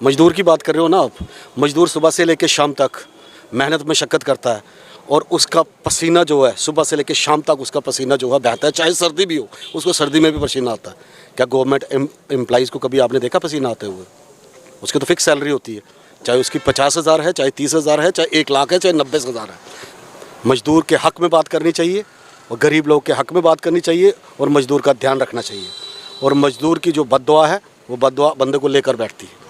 मजदूर की बात कर रहे हो ना आप। मजदूर सुबह से लेकर शाम तक मेहनत मशक्क़त करता है और उसका पसीना जो है सुबह से लेकर शाम तक उसका पसीना जो है बहता है, चाहे सर्दी भी हो उसको सर्दी में भी पसीना आता है। क्या गवर्नमेंट एम्प्लॉइज़ को कभी आपने देखा पसीना आते हुए? उसकी तो फिक्स सैलरी होती है, चाहे उसकी 50,000 है, चाहे 30,000 है, चाहे 1 लाख है, चाहे 90,000 है। मजदूर के हक़ में बात करनी चाहिए और गरीब लोग के हक़ में बात करनी चाहिए और मजदूर का ध्यान रखना चाहिए। और मजदूर की जो बद्दुआ है वो बद्दुआ बंदे को लेकर बैठती है।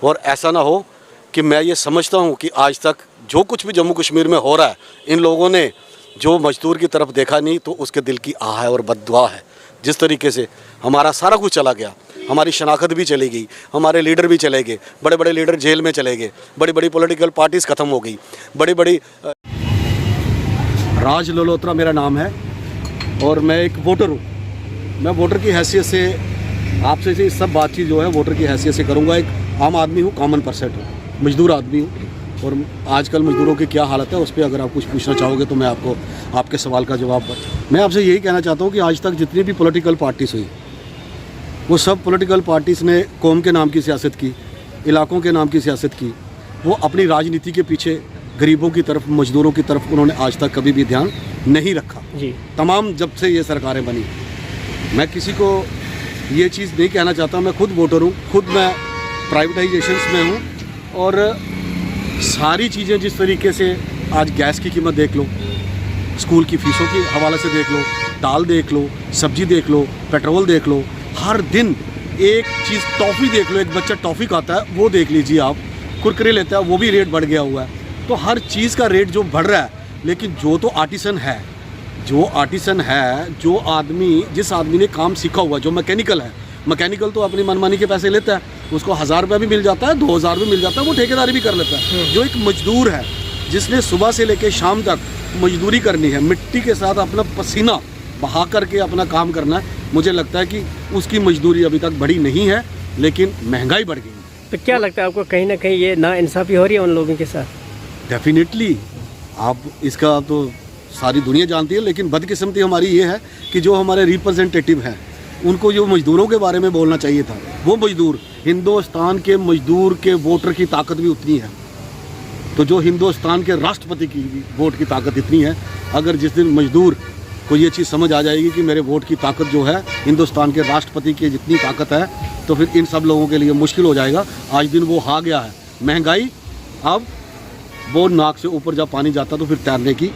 और ऐसा ना हो कि मैं ये समझता हूँ कि आज तक जो कुछ भी जम्मू कश्मीर में हो रहा है, इन लोगों ने जो मजदूर की तरफ देखा नहीं तो उसके दिल की आह है और बद्दुआ है। जिस तरीके से हमारा सारा कुछ चला गया, हमारी शनाख्त भी चली गई, हमारे लीडर भी चले गए, बड़े बड़े लीडर जेल में चले गए, बड़ी बड़ी पॉलिटिकल पार्टीज़ ख़त्म हो गई, बड़ी बड़ी। राज ललोत्रा मेरा नाम है और मैं एक वोटर हूँ। मैं वोटर की हैसियत से आपसे इस सब बातचीत जो है वोटर की हैसियत से करूँगा। एक आम आदमी हूँ, कॉमन पर्सन हूँ, मजदूर आदमी हूँ। और आजकल मजदूरों की क्या हालत है उस पर अगर आप कुछ पूछना चाहोगे तो मैं आपको आपके सवाल का जवाब मैं आपसे यही कहना चाहता हूँ कि आज तक जितनी भी पॉलिटिकल पार्टीज़ हुई वो सब पॉलिटिकल पार्टीज़ ने कौम के नाम की सियासत की, इलाकों के नाम की सियासत की। वो अपनी राजनीति के पीछे गरीबों की तरफ, मजदूरों की तरफ उन्होंने आज तक कभी भी ध्यान नहीं रखा जी। तमाम जब से ये सरकारें बनी, मैं किसी को ये चीज़ नहीं कहना चाहता, मैं खुद वोटर हूँ, खुद मैं प्राइवेटाइजेशंस में हूँ। और सारी चीज़ें जिस तरीके से आज गैस की कीमत देख लो, स्कूल की फ़ीसों के हवाले से देख लो, दाल देख लो, सब्ज़ी देख लो, पेट्रोल देख लो, हर दिन एक चीज़ टॉफ़ी देख लो, एक बच्चा टॉफ़ी खाता है वो देख लीजिए आप, कुरकुरे लेता है वो भी रेट बढ़ गया हुआ है। तो हर चीज़ का रेट जो बढ़ रहा है, लेकिन जो तो आर्टिसन है, जो आदमी, जिस आदमी ने काम सीखा हुआ, जो मैकेनिकल है, मैकेनिकल तो अपनी मनमानी के पैसे लेता है, उसको 1000 रुपये भी मिल जाता है, 2000 भी मिल जाता है, वो ठेकेदारी भी कर लेता है। जो एक मजदूर है जिसने सुबह से लेकर शाम तक मजदूरी करनी है, मिट्टी के साथ अपना पसीना बहा करके अपना काम करना है, मुझे लगता है कि उसकी मजदूरी अभी तक बढ़ी नहीं है, लेकिन महंगाई बढ़ गई है। तो क्या लगता है आपको कहीं ना कहीं ये नाइंसाफ़ी हो रही है उन लोगों के साथ? डेफिनेटली, आप इसका तो सारी दुनिया जानती है, लेकिन बदकिस्मती हमारी ये है कि जो हमारे रिप्रेजेंटेटिव हैं उनको जो मजदूरों के बारे में बोलना चाहिए था, वो मजदूर, हिंदुस्तान के मजदूर के वोटर की ताकत भी उतनी है, तो जो हिंदुस्तान के राष्ट्रपति की वोट की ताकत इतनी है, अगर जिस दिन मजदूर को ये चीज़ समझ आ जाएगी कि मेरे वोट की ताकत जो है हिंदुस्तान के राष्ट्रपति की जितनी ताकत है, तो फिर इन सब लोगों के लिए मुश्किल हो जाएगा। आज दिन वो आ गया है, महंगाई, अब वो नाक से ऊपर जब पानी जाता तो फिर तैरने की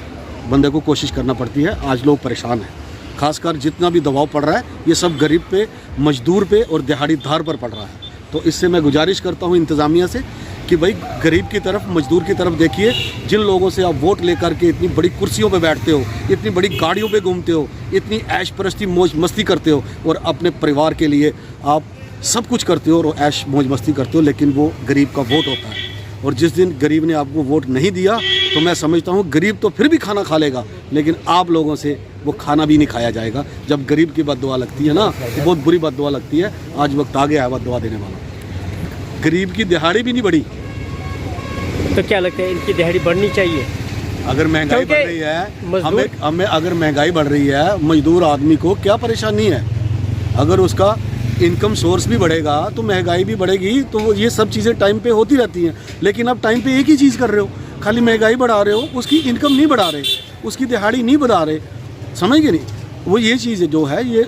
बंदे को कोशिश करना पड़ती है। आज लोग परेशान हैं, खासकर जितना भी दबाव पड़ रहा है ये सब गरीब पे, मजदूर पे और दिहाड़ीदार पर पड़ रहा है। तो इससे मैं गुजारिश करता हूँ इंतज़ामिया से कि भाई गरीब की तरफ, मजदूर की तरफ देखिए। जिन लोगों से आप वोट लेकर के इतनी बड़ी कुर्सियों पे बैठते हो, इतनी बड़ी गाड़ियों पे घूमते हो, इतनी ऐश परस्ती मौज मस्ती करते हो और अपने परिवार के लिए आप सब कुछ करते हो और ऐश मौज मस्ती करते हो, लेकिन वो गरीब का वोट होता है। और जिस दिन गरीब ने आपको वोट नहीं दिया तो मैं समझता हूँ गरीब तो फिर भी खाना खा लेगा, लेकिन आप लोगों से वो खाना भी नहीं खाया जाएगा। जब गरीब की बद्दुआ लगती है ना, तो बहुत बुरी बद्दुआ लगती है। आज वक्त आ गया है बद्दुआ देने वाला। गरीब की दिहाड़ी भी नहीं बढ़ी, तो क्या लगता है इनकी दिहाड़ी बढ़नी चाहिए? अगर महंगाई बढ़ रही है, हमें अगर महंगाई बढ़ रही है, मजदूर आदमी को क्या परेशानी है? अगर उसका इनकम सोर्स भी बढ़ेगा तो महंगाई भी बढ़ेगी। तो ये सब चीज़ें टाइम पे होती रहती हैं, लेकिन अब टाइम पे एक ही चीज़ कर रहे हो, खाली महंगाई बढ़ा रहे हो, उसकी इनकम नहीं बढ़ा रहे, उसकी दिहाड़ी नहीं बढ़ा रहे, समझ गए नहीं? वो ये चीज़ जो है ये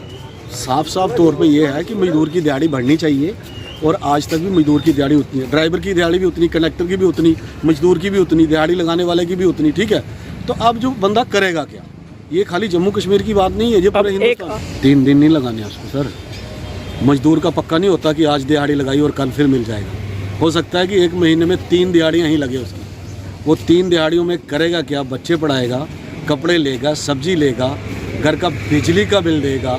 साफ साफ तौर पे ये है कि मजदूर की दिहाड़ी बढ़नी चाहिए। और आज तक भी मजदूर की दिहाड़ी उतनी है, ड्राइवर की दिहाड़ी भी उतनी, कंडक्टर की भी उतनी, मजदूर की भी उतनी, दिहाड़ी लगाने वाले की भी उतनी, ठीक है? तो अब जो बंदा करेगा क्या? ये खाली जम्मू कश्मीर की बात नहीं है, ये पूरे हिंदुस्तान। 3 दिन नहीं लगाने उसको सर, मजदूर का पक्का नहीं होता कि आज दिहाड़ी लगाई और कल फिर मिल जाएगा। हो सकता है कि 1 महीने में 3 दिहाड़ियाँ ही लगे उसकी। वो 3 दिहाड़ियों में करेगा क्या? बच्चे पढ़ाएगा, कपड़े लेगा, सब्जी लेगा, घर का बिजली का बिल देगा,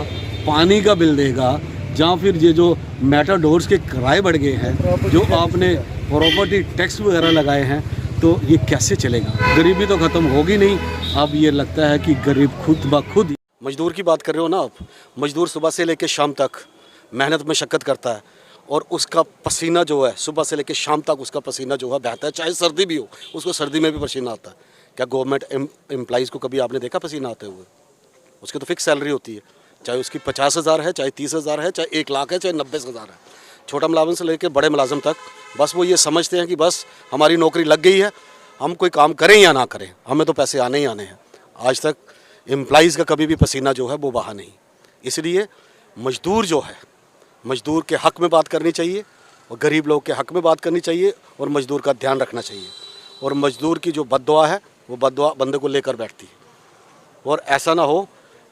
पानी का बिल देगा, जहाँ फिर ये जो मेटाडोर्स के किराए बढ़ गए हैं, जो आपने प्रॉपर्टी टैक्स वगैरह लगाए हैं, तो ये कैसे चलेगा? गरीबी तो ख़त्म होगी नहीं। अब ये लगता है कि गरीब खुद ब खुद। मजदूर की बात कर रहे हो ना आप। मजदूर सुबह से लेकर शाम तक मेहनत मशक्क़त करता है और उसका पसीना जो है सुबह से लेकर शाम तक उसका पसीना जो है बहता है, चाहे सर्दी भी हो उसको सर्दी में भी पसीना आता है। क्या गवर्नमेंट एम्प्लॉइज़ को कभी आपने देखा पसीना आते हुए? उसकी तो फिक्स सैलरी होती है, चाहे उसकी 50,000 है, चाहे 30,000 है, चाहे 1 लाख है, चाहे 90,000 है। छोटा मुलाजिम से लेकर बड़े मुलाजिम तक बस वो ये समझते हैं कि बस हमारी नौकरी लग गई है, हम कोई काम करें या ना करें, हमें तो पैसे आने ही आने हैं। आज तक एम्प्लॉइज़ का कभी भी पसीना जो है वो बहा नहीं। इसलिए मजदूर जो है, मजदूर के हक़ में बात करनी चाहिए और गरीब लोग के हक़ में बात करनी चाहिए और मजदूर का ध्यान रखना चाहिए। और मजदूर की जो बद्दुआ है वो बद्दुआ बंदे को लेकर बैठती है। और ऐसा ना हो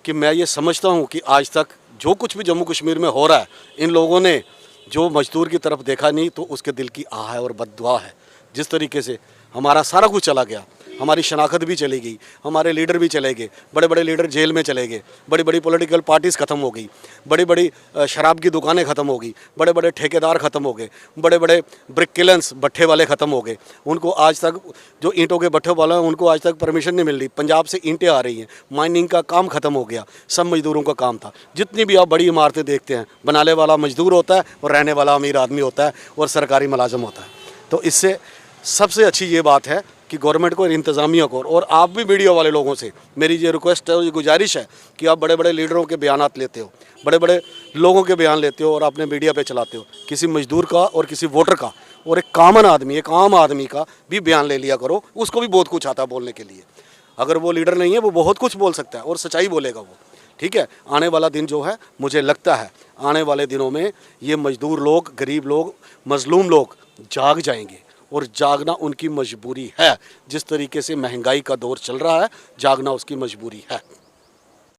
कि मैं ये समझता हूँ कि आज तक जो कुछ भी जम्मू कश्मीर में हो रहा है, इन लोगों ने जो मजदूर की तरफ देखा नहीं तो उसके दिल की आह है और बद्दुआ है। जिस तरीके से हमारा सारा कुछ चला गया, हमारी शनाख्त भी चली गई, हमारे लीडर भी चले गए, बड़े बड़े लीडर जेल में चले गए, बड़ी बड़ी पॉलिटिकल पार्टीज़ ख़त्म हो गई, बड़ी बड़ी शराब की दुकानें ख़त्म हो गई, बड़े बड़े ठेकेदार ख़त्म हो गए, बड़े बड़े ब्रिक किलन्स भट्ठे वाले ख़त्म हो गए। उनको आज तक जो ईंटों के भट्ठे वाले हैं उनको आज तक परमिशन नहीं मिल रही। पंजाब से ईंटें आ रही हैं, माइनिंग का काम ख़त्म हो गया, सब मजदूरों का काम था। जितनी भी आप बड़ी इमारतें देखते हैं, बनाने वाला मजदूर होता है और रहने वाला अमीर आदमी होता है और सरकारी मुलाजम होता है। तो इससे सबसे अच्छी ये बात है कि गवर्नमेंट को और इंतज़ामिया को, और आप भी मीडिया वाले लोगों से मेरी ये रिक्वेस्ट है और ये गुजारिश है कि आप बड़े बड़े लीडरों के बयानात लेते हो, बड़े बड़े लोगों के बयान लेते हो और अपने मीडिया पे चलाते हो। किसी मजदूर का और किसी वोटर का और एक कॉमन आदमी, एक आम आदमी का भी बयान ले लिया करो। उसको भी बहुत कुछ आता है बोलने के लिए। अगर वो लीडर नहीं है वो बहुत कुछ बोल सकता है और सच्चाई बोलेगा वो, ठीक है। आने वाला दिन जो है, मुझे लगता है आने वाले दिनों में ये मजदूर लोग, गरीब लोग, मजलूम लोग जाग जाएंगे और जागना उनकी मजबूरी है। जिस तरीके से महंगाई का दौर चल रहा है, जागना उसकी मजबूरी है।